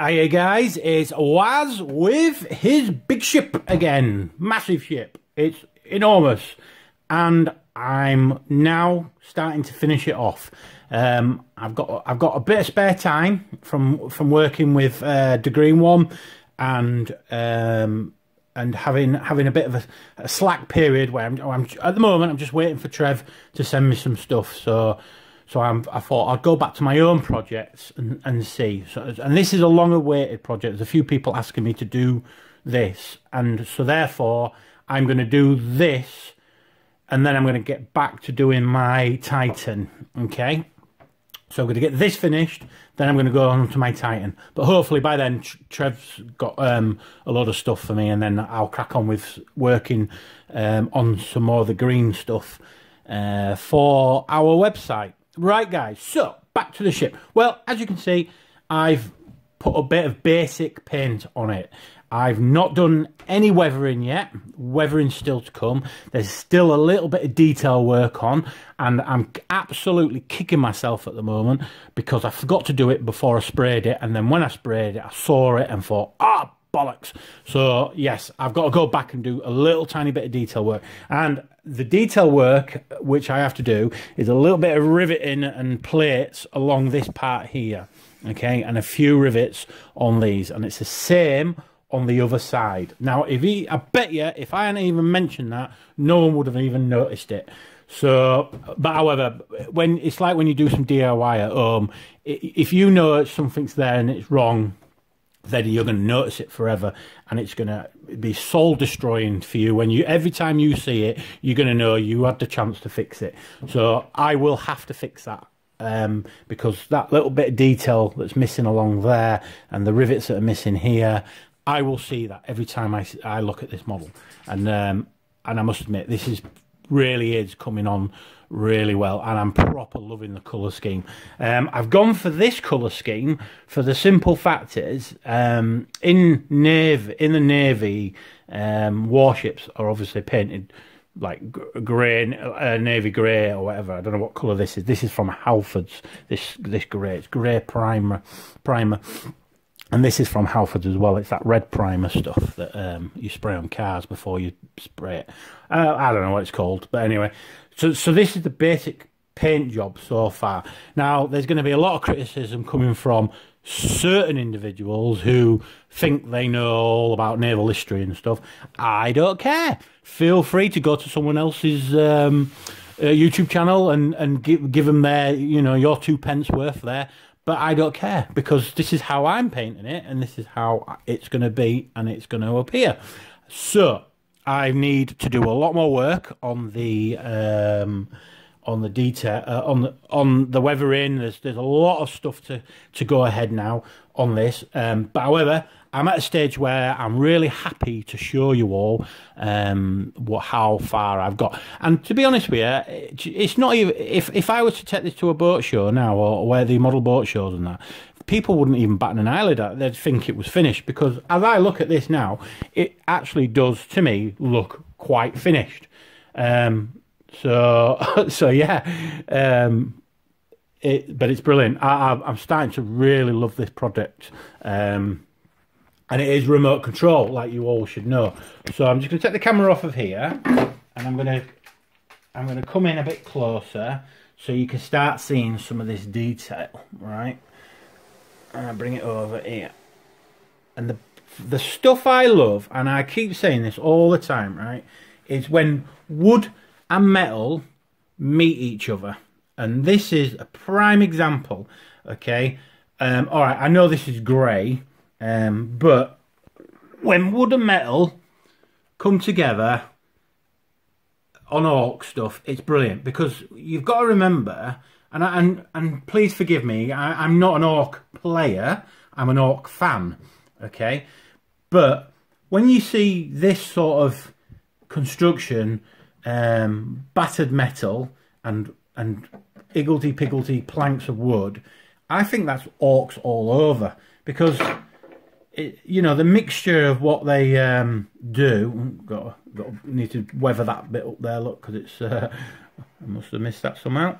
Hiya guys, it's Waz with his big ship again. Massive ship. It's enormous. And I'm now starting to finish it off. I've got a bit of spare time from working with the green one and having a bit of a slack period where I'm at the moment I'm just waiting for Trev to send me some stuff. So I thought I'd go back to my own projects and see. And this is a long-awaited project. There's a few people asking me to do this, and so therefore I'm going to do this, and then I'm going to get back to doing my Titan. Okay, so I'm going to get this finished, then I'm going to go on to my Titan. But hopefully by then Trev's got a lot of stuff for me, and then I'll crack on with working on some more of the green stuff for our website. Right guys, so back to the ship. Well, as you can see, I've put a bit of basic paint on it. I've not done any weathering yet. Weathering's still to come. There's still a little bit of detail work on, and I'm absolutely kicking myself at the moment because I forgot to do it before I sprayed it, and then when I sprayed it I saw it and thought, ah, bollocks. So yes, I've got to go back and do a little tiny bit of detail work. And the detail work which I have to do is a little bit of riveting and plates along this part here, okay, and a few rivets on these, and it's the same on the other side. Now I bet you if I hadn't even mentioned that, no one would have even noticed it. So, but however, when it's like when you do some DIY at home, if you know something's there and it's wrong, then you're going to notice it forever, and it's going to be soul destroying for you. When every time you see it, you're going to know you had the chance to fix it. So I will have to fix that, because that little bit of detail that's missing along there and the rivets that are missing here, I will see that every time I look at this model. And I must admit, this really is coming on really well, and I'm proper loving the colour scheme. I've gone for this colour scheme for the simple fact is in the Navy, warships are obviously painted like grey, navy grey or whatever. I don't know what colour this is. This is from Halfords. This grey, it's grey primer. And this is from Halfords as well. It's that red primer stuff that you spray on cars before you spray it. I don't know what it's called, but anyway. So this is the basic paint job so far. Now, there's going to be a lot of criticism coming from certain individuals who think they know all about naval history and stuff. I don't care. Feel free to go to someone else's YouTube channel and give them their, your 2 pence worth there. But I don't care, because this is how I'm painting it, and this is how it's going to be, and it's going to appear. So I need to do a lot more work on the detail, on the weathering. There's a lot of stuff to go ahead now on this. But however, I'm at a stage where I'm really happy to show you all how far I've got. And to be honest with you, it's not even if I was to take this to a boat show now, or where the model boat shows and that, people wouldn't even bat an eyelid at it. They'd think it was finished, because as I look at this now, it actually does to me look quite finished. So yeah, but it's brilliant. I'm starting to really love this project. And it is remote control, like you all should know. So I'm just going to take the camera off of here, and I'm going to come in a bit closer so you can start seeing some of this detail, right? And I'll bring it over here. And the stuff I love, and I keep saying this all the time, right, is when wood and metal meet each other. And this is a prime example, okay? All right, I know this is grey. But when wood and metal come together on orc stuff, it's brilliant, because you've got to remember, and please forgive me, I'm not an orc player, I'm an orc fan, okay? But when you see this sort of construction, battered metal and higgledy-piggledy planks of wood, I think that's orcs all over, because the mixture of what they do. Need to weather that bit up there. Look, because it's I must have missed that somehow.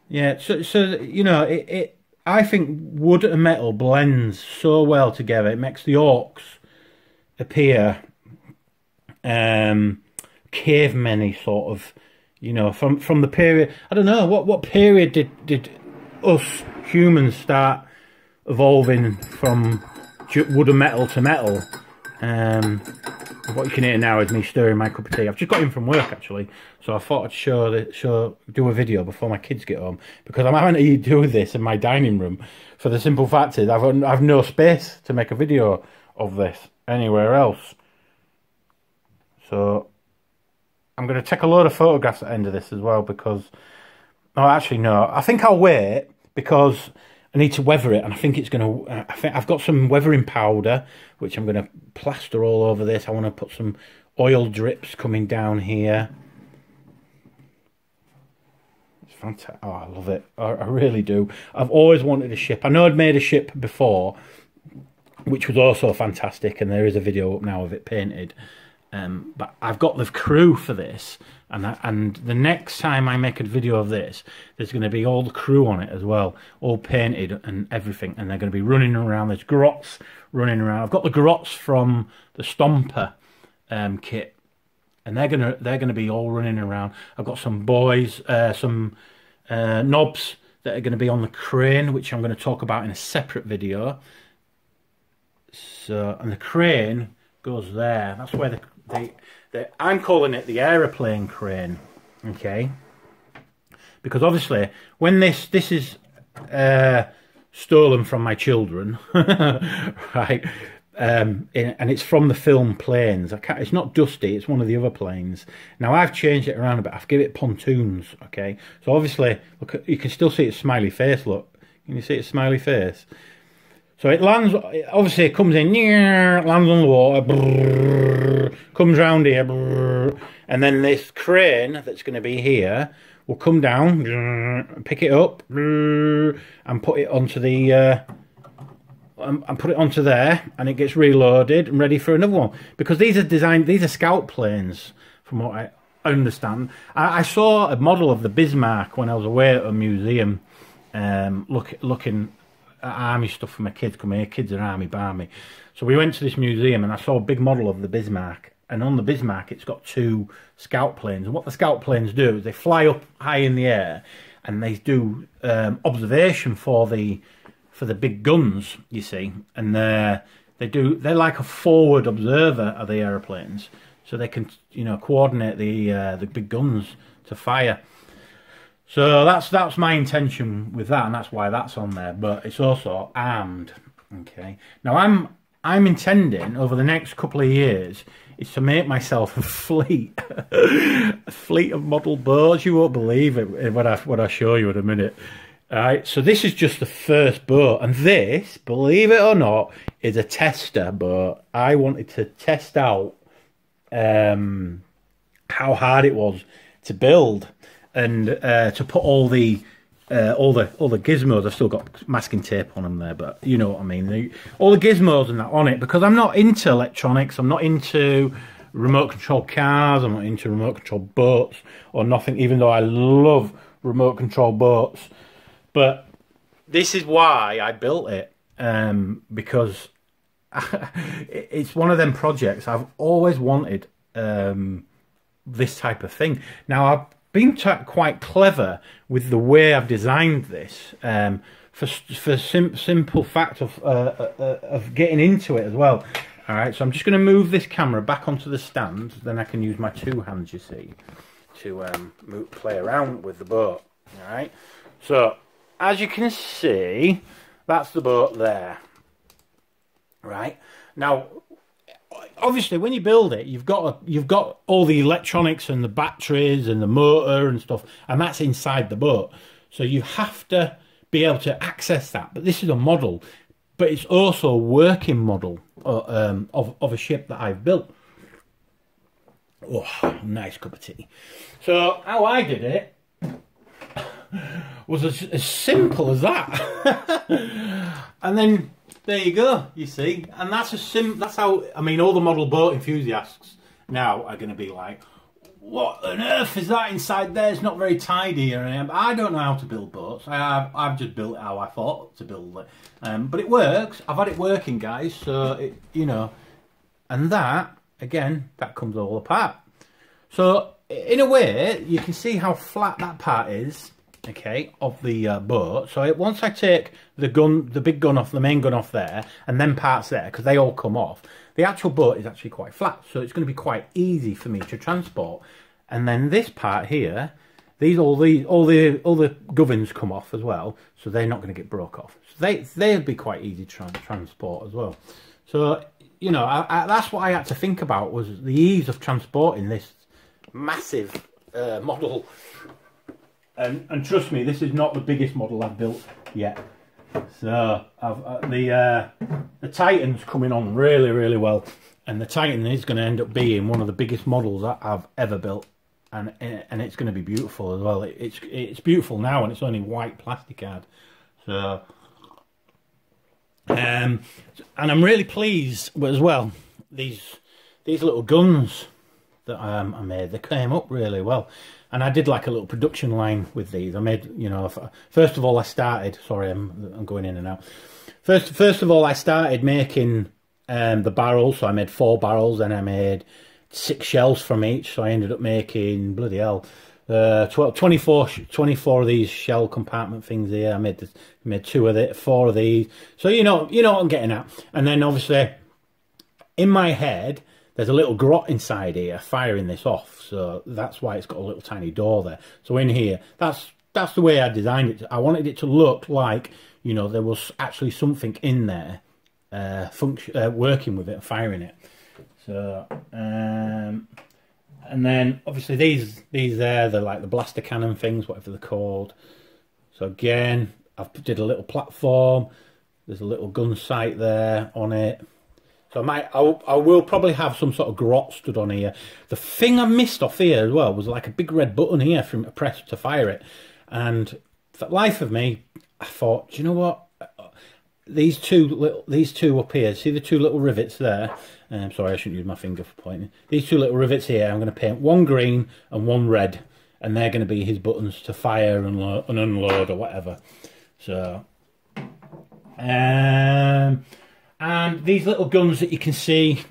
Yeah. So I think wood and metal blends so well together. It makes the orcs appear caveman-y sort of, you know, from the period. I don't know what period did us humans start evolving from wood and metal to metal. What you can hear now is me stirring my cup of tea. I've just got in from work actually, so I thought I'd do a video before my kids get home, because I'm having to do this in my dining room for the simple fact is I've no space to make a video of this anywhere else. So I'm going to take a load of photographs at the end of this as well, because, oh, actually no, I think I'll wait because I need to weather it, and I think it's going to, I think I've got some weathering powder, which I'm going to plaster all over this. I want to put some oil drips coming down here. It's fantastic. Oh, I love it. I really do. I've always wanted a ship. I know I'd made a ship before, which was also fantastic, and there is a video up now of it painted. But I've got the crew for this, and the next time I make a video of this, there's going to be all the crew on it as well, all painted and everything, and they're going to be running around. There's grots running around. I've got the grots from the Stomper kit, and they're gonna be all running around. I've got some boys, some knobs that are going to be on the crane, which I'm going to talk about in a separate video. So, and the crane goes there. That's where I'm calling it the aeroplane crane, okay? Because obviously, when this is stolen from my children, right? And it's from the film Planes. It's not Dusty. It's one of the other planes. Now I've changed it around a bit. I've given it pontoons, okay? So obviously, look, you can still see its smiley face. Look, can you see its smiley face? So it lands, obviously it comes in, lands on the water, brrr, comes round here, brrr, and then this crane that's going to be here will come down, brrr, pick it up, brrr, and put it onto the, and put it onto there, and it gets reloaded and ready for another one. Because these are scout planes, from what I understand. I saw a model of the Bismarck when I was away at a museum, looking army stuff for my kids. Come here, kids are army barmy. So we went to this museum and I saw a big model of the Bismarck, and on the Bismarck it's got 2 scout planes, and what the scout planes do is they fly up high in the air and they do observation for the big guns, you see, and they're like a forward observer of the aeroplanes, so they can, you know, coordinate the big guns to fire. So that's my intention with that, and that's why that's on there. But it's also armed. Okay. Now I'm intending over the next couple of years is to make myself a fleet, a fleet of model boats. You won't believe it when I show you in a minute. All right. So this is just the first boat, and this, believe it or not, is a tester boat. I wanted to test out how hard it was to build. And to put all the gizmos, I've still got masking tape on them there, but you know what I mean. All the gizmos and that on it, because I'm not into electronics. I'm not into remote control cars. I'm not into remote control boats or nothing. Even though I love remote control boats, but this is why I built it, because it's one of them projects I've always wanted. This type of thing. Now I've been quite clever with the way I've designed this, for simple fact of getting into it as well. All right, so I'm just going to move this camera back onto the stand, then I can use my 2 hands, you see, to play around with the boat. All right, so as you can see, that's the boat there. Right now, obviously, when you build it, you've got all the electronics and the batteries and the motor and stuff, and that's inside the boat. So you have to be able to access that. But this is a model, but it's also a working model of a ship that I've built. Oh, nice cup of tea. So how I did it was as simple as that, and then. There you go, you see, and that's how, I mean, all the model boat enthusiasts now are going to be like, what on earth is that inside there? It's not very tidy. I don't know how to build boats. I've just built it how I thought to build it. But it works. I've had it working, guys. So, you know, and that, again, that comes all apart. So, in a way, you can see how flat that part is, okay, of the boat. So once I take the big gun off, the main gun off there, and then parts there, because they all come off, the actual boat is actually quite flat. So it's going to be quite easy for me to transport. And then this part here, all the gubbins come off as well, so they're not going to get broke off. So they'll be quite easy to transport as well. So, you know, that's what I had to think about, was the ease of transporting this massive model. And trust me, this is not the biggest model I've built yet. So the Titan's coming on really, really well, and the Titan is going to end up being one of the biggest models that I've ever built, and it's going to be beautiful as well. It's beautiful now, and it's only white plastic card. So and I'm really pleased as well. These little guns that I made, they came up really well. And I did like a little production line with these. I made, you know, first of all I started, sorry, I'm going in and out. First of all I started making the barrels, so I made 4 barrels, then I made 6 shells from each, so I ended up making, bloody hell, 24 of these shell compartment things here. I made 4 of these. So you know what I'm getting at. And then obviously in my head there's a little grot inside here firing this off, so that's why it's got a little tiny door there. So in here, that's the way I designed it. I wanted it to look like, you know, there was actually something in there working with it and firing it. So and then obviously these there, they're like the blaster cannon things, whatever they're called. So again, I've did a little platform. There's a little gun sight there on it. So I will probably have some sort of grot stood on here. The thing I missed off here as well was like a big red button here from a press to fire it. And for the life of me, I thought, do you know what? These two up here, see the 2 little rivets there? Sorry, I shouldn't use my finger for pointing. These 2 little rivets here, I'm going to paint 1 green and 1 red, and they're going to be his buttons to fire and unload or whatever. So, and these little guns that you can see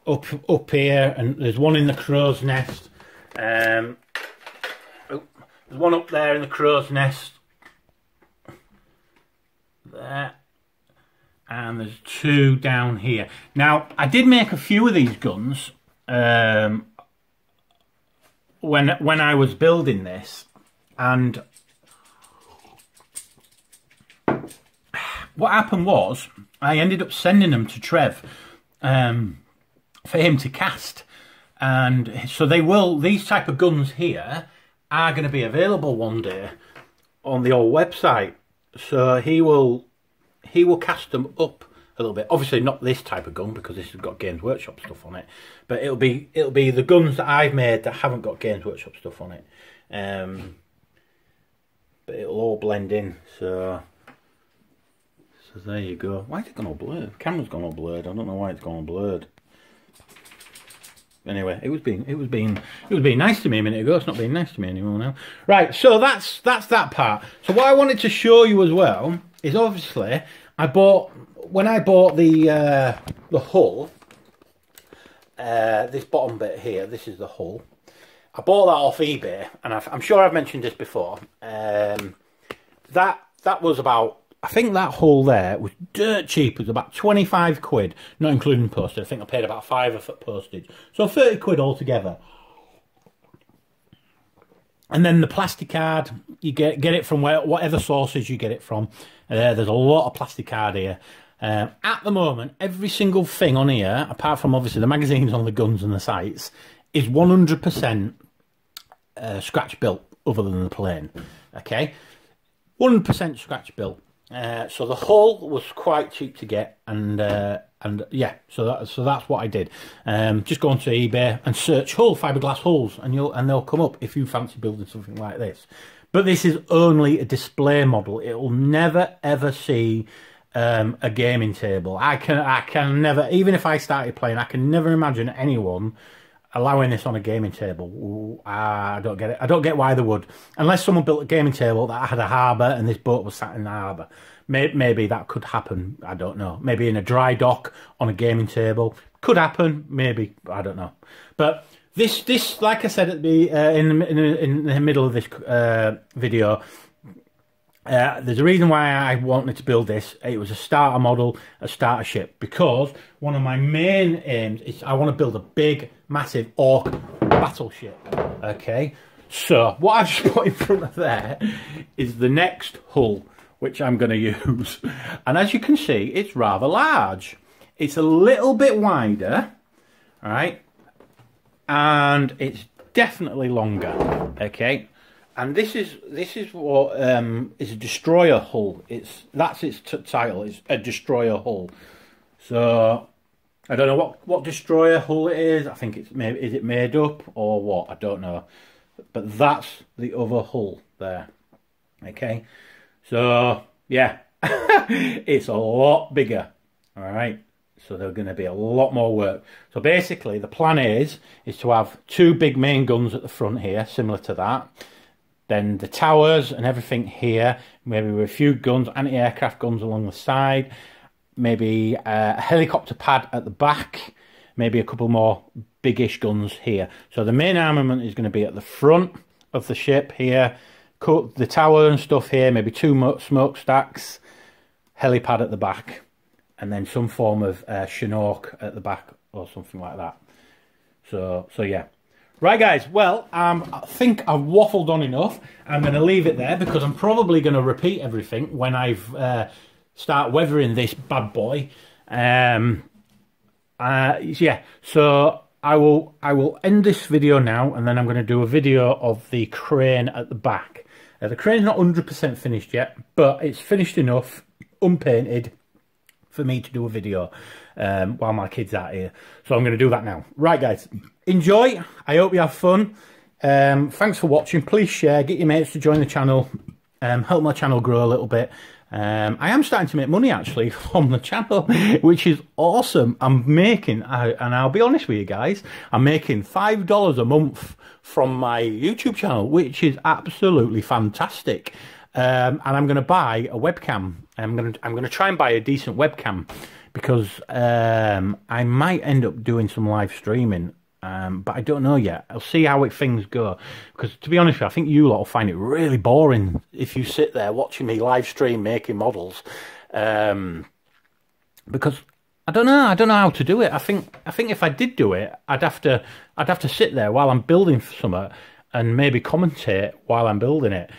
up here, and there's one in the crow's nest. There's one up there in the crow's nest. There. And there's 2 down here. Now, I did make a few of these guns when I was building this, and what happened was I ended up sending them to Trev for him to cast, and so these type of guns here are going to be available one day on the old website. So he will cast them up a little bit. Obviously not this type of gun, because this has got Games Workshop stuff on it, but it'll be the guns that I've made that haven't got Games Workshop stuff on it. But it'll all blend in. So there you go. Why is it gone all blurred? The camera's gone all blurred. I don't know why it's gone all blurred. Anyway, it was being nice to me a minute ago. It's not being nice to me anymore now. Right, so that's that part. So what I wanted to show you as well is, obviously when I bought the hull, this bottom bit here, this is the hull. I bought that off eBay, and I'm sure I've mentioned this before. That was about, I think that hull there was dirt cheap. It was about 25 quid, not including postage. I think I paid about £5 for postage. So 30 quid altogether. And then the plastic card, you get it from whatever sources you get it from. There's a lot of plastic card here. At the moment, every single thing on here, apart from obviously the magazines on the guns and the sights, is 100% scratch built, other than the plane. Okay, 100% scratch built. So the hull was quite cheap to get, and yeah, so that's what I did. Just go onto eBay and search fiberglass hulls, and they'll come up if you fancy building something like this. But this is only a display model. It will never ever see a gaming table. I can never, even if I started playing, I can never imagine anyone allowing this on a gaming table. Ooh, I don't get it. I don't get why they would. Unless someone built a gaming table that had a harbour and this boat was sat in the harbour. Maybe that could happen. I don't know. Maybe in a dry dock on a gaming table. Could happen. Maybe. I don't know. But this, like I said at the in the middle of this video, there's a reason why I wanted to build this. It was a starter model, a starter ship, because one of my main aims is I want to build a big, massive orc battleship. Okay, so what I've just put in front of there is the next hull, which I'm going to use. And as you can see, it's rather large. It's a little bit wider, all right, and it's definitely longer. Okay. And this is what is a destroyer hull. That's its title. It's a destroyer hull. So I don't know what destroyer hull it is. I think is it made up or what? I don't know. But that's the other hull there. Okay. So yeah, it's a lot bigger. All right. So there's going to be a lot more work. So basically, the plan is to have 2 big main guns at the front here, similar to that. Then the towers and everything here, maybe with a few guns, anti-aircraft guns along the side, maybe a helicopter pad at the back, maybe a couple more biggish guns here. So the main armament is going to be at the front of the ship here, the tower and stuff here, maybe 2 smokestacks, helipad at the back, and then some form of chinook at the back or something like that. So yeah. Right, guys, well, I think I've waffled on enough. I'm going to leave it there because I'm probably going to repeat everything when I've start weathering this bad boy. Yeah, so I will end this video now, and then I'm going to do a video of the crane at the back. The crane's not 100% finished yet, but it's finished enough, unpainted, for me to do a video while my kid's out here. So I'm going to do that now. Right, guys, enjoy. I hope you have fun. Thanks for watching. Please share. Get your mates to join the channel. Help my channel grow a little bit. I am starting to make money, actually, from the channel, which is awesome. I'm making, and I'll be honest with you guys, I'm making $5 a month from my YouTube channel, which is absolutely fantastic. And I'm going to buy a webcam. I'm going to try and buy a decent webcam because I might end up doing some live streaming, but I don't know yet. I'll see how things go. Because to be honest with you, I think you lot will find it really boring if you sit there watching me live stream making models. Because I don't know how to do it. I think if I did do it, I'd have to sit there while I'm building something and maybe commentate while I'm building it.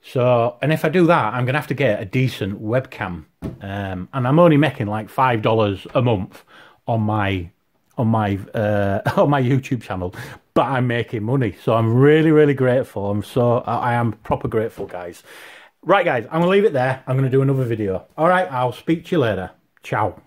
So, and if I do that, I'm going to have to get a decent webcam. And I'm only making like $5 a month on my YouTube channel, but I'm making money. So I'm really, really grateful. I am proper grateful, guys. Right, guys, I'm going to leave it there. I'm going to do another video. All right, I'll speak to you later. Ciao.